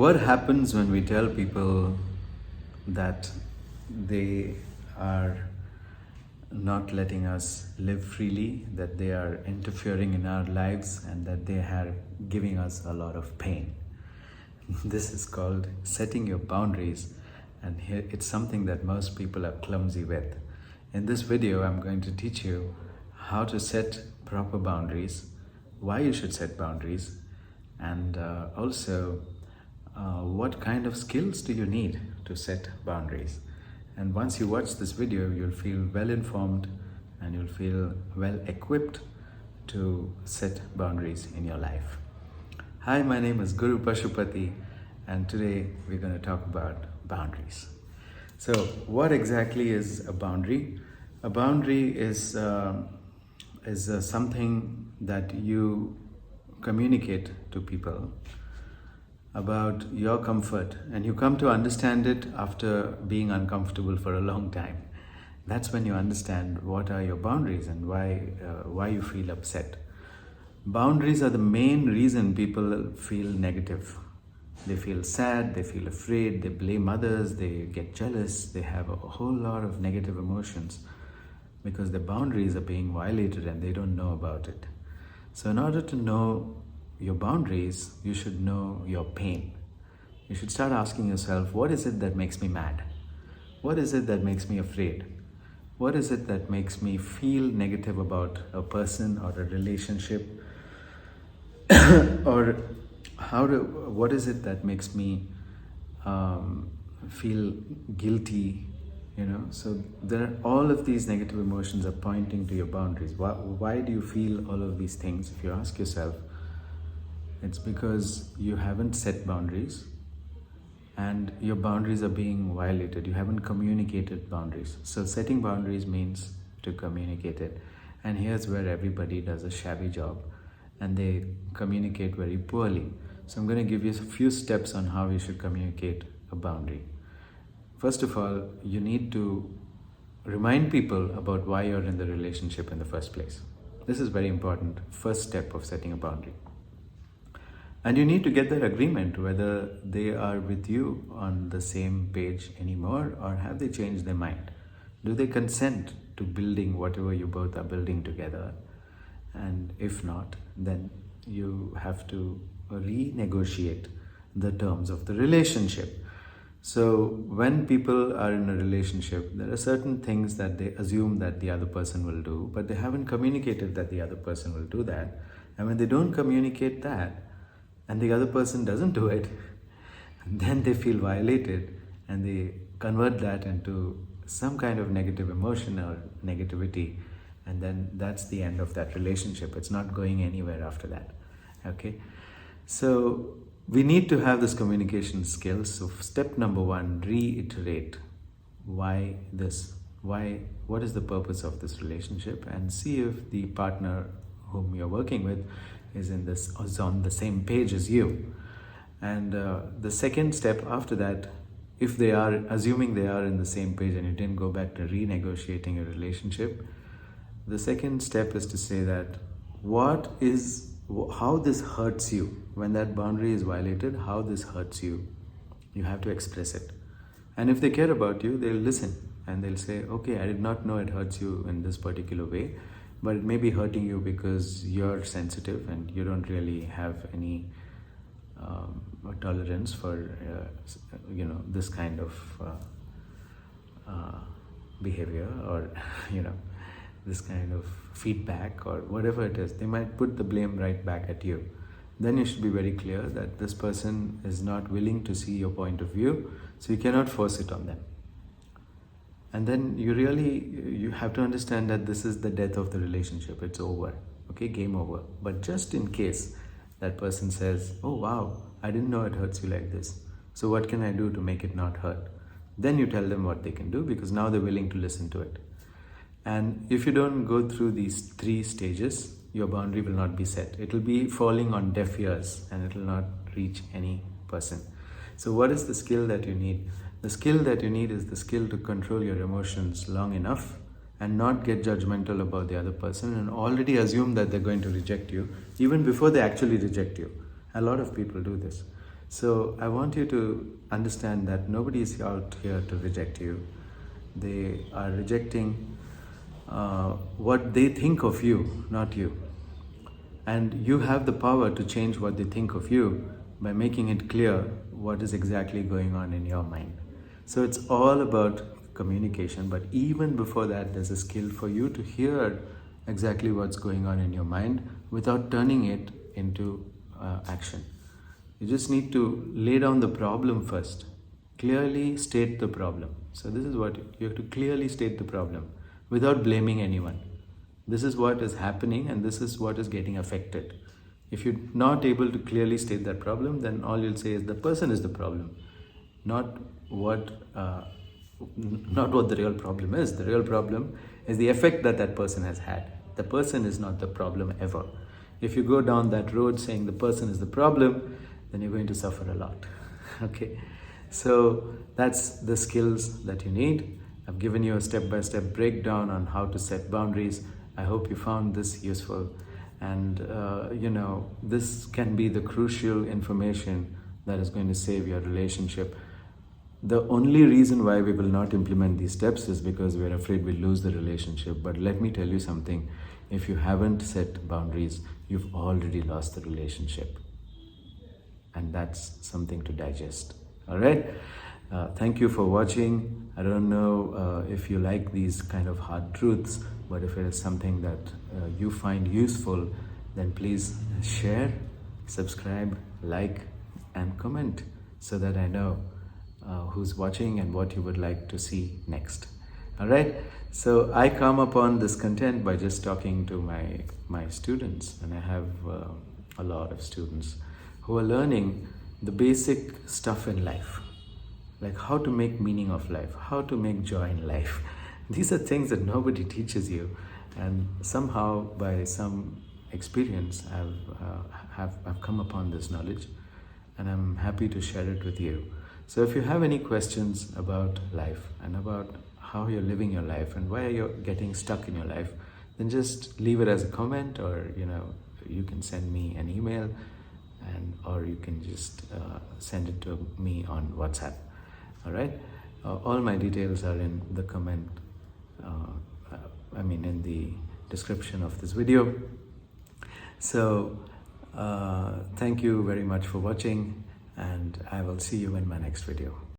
What happens when we tell people that they are not letting us live freely, that they are interfering in our lives, and that they are giving us a lot of pain? This is called setting your boundaries, and here it's something that most people are clumsy with. In this video, I'm going to teach you how to set proper boundaries, why you should set boundaries, and also what kind of skills do you need to set boundaries. And once you watch this video, you'll feel well informed and you'll feel well equipped to set boundaries in your life. Hi, my name is Guru Pashupati, and today we're going to talk about boundaries. So, what exactly is a boundary? A boundary is something that you communicate to people about your comfort, and you come to understand it after being uncomfortable for a long time. That's when you understand what are your boundaries and why you feel upset. Boundaries are the main reason people feel negative. They feel sad, they feel afraid, they blame others, they get jealous, they have a whole lot of negative emotions because their boundaries are being violated and they don't know about it. So in order to know your boundaries, you should know your pain. You should start asking yourself, what is it that makes me mad? What is it that makes me afraid? What is it that makes me feel negative about a person or a relationship? Or what is it that makes me feel guilty? So all of these negative emotions are pointing to your boundaries. Why do you feel all of these things? If you ask yourself, it's because you haven't set boundaries and your boundaries are being violated. You haven't communicated boundaries. So setting boundaries means to communicate it. And here's where everybody does a shabby job and they communicate very poorly. So I'm going to give you a few steps on how you should communicate a boundary. First of all, you need to remind people about why you're in the relationship in the first place. This is very important. First step of setting a boundary. And you need to get their agreement whether they are with you on the same page anymore or have they changed their mind. Do they consent to building whatever you both are building together? And if not, then you have to renegotiate the terms of the relationship. So when people are in a relationship, there are certain things that they assume that the other person will do, but they haven't communicated that the other person will do that. And when they don't communicate that, and the other person doesn't do it, then they feel violated and they convert that into some kind of negative emotion or negativity, and then that's the end of that relationship. It's not going anywhere after that. Okay, so we need to have this communication skills. So step number one, reiterate why this, what is the purpose of this relationship, and see if the partner whom you're working with is on the same page as you. And the second step after that, if they are assuming they are in the same page and you didn't go back to renegotiating a relationship, the second step is to say that how this hurts you when that boundary is violated, how this hurts you. You have to express it. And if they care about you, they'll listen and they'll say, okay, I did not know it hurts you in this particular way, but it may be hurting you because you're sensitive and you don't really have any tolerance for this kind of behavior or this kind of feedback or whatever it is. They might put the blame right back at you. Then you should be very clear that this person is not willing to see your point of view, so you cannot force it on them. And then you have to understand that this is the death of the relationship. It's over. Okay, game over. But just in case that person says, oh wow, I didn't know it hurts you like this. So what can I do to make it not hurt? Then you tell them what they can do, because now they're willing to listen to it. And if you don't go through these 3 stages, your boundary will not be set. It will be falling on deaf ears and it will not reach any person. So what is the skill that you need? The skill that you need is the skill to control your emotions long enough and not get judgmental about the other person and already assume that they're going to reject you even before they actually reject you. A lot of people do this. So I want you to understand that nobody is out here to reject you. They are rejecting what they think of you, not you. And you have the power to change what they think of you by making it clear what is exactly going on in your mind. So it's all about communication, but even before that, there's a skill for you to hear exactly what's going on in your mind without turning it into action. You just need to lay down the problem first. Clearly state the problem. So this is what you have to clearly state the problem without blaming anyone. This is what is happening and this is what is getting affected. If you're not able to clearly state that problem, then all you'll say is the person is the problem, not what the real problem is. The real problem is the effect that that person has had. The person is not the problem ever. If you go down that road saying the person is the problem, then you're going to suffer a lot. Okay, so that's the skills that you need. I've given you a step-by-step breakdown on how to set boundaries. I hope you found this useful, and this can be the crucial information that is going to save your relationship. The only reason why we will not implement these steps is because we're afraid we'll lose the relationship. But let me tell you something, if you haven't set boundaries, you've already lost the relationship. And that's something to digest. All right? Thank you for watching. I don't know if you like these kind of hard truths, but if it is something that you find useful, then please share, subscribe, like, and comment so that I know who's watching and what you would like to see next. All right? So I come upon this content by just talking to my students, and I have a lot of students who are learning the basic stuff in life, like how to make meaning of life, how to make joy in life. These are things that nobody teaches you, and somehow by some experience I've come upon this knowledge, and I'm happy to share it with you. So if you have any questions about life and about how you're living your life and why you're getting stuck in your life, then just leave it as a comment, or you can send me an email, or you can just send it to me on WhatsApp. All right, all my details are in the comment, in the description of this video. So thank you very much for watching, and I will see you in my next video.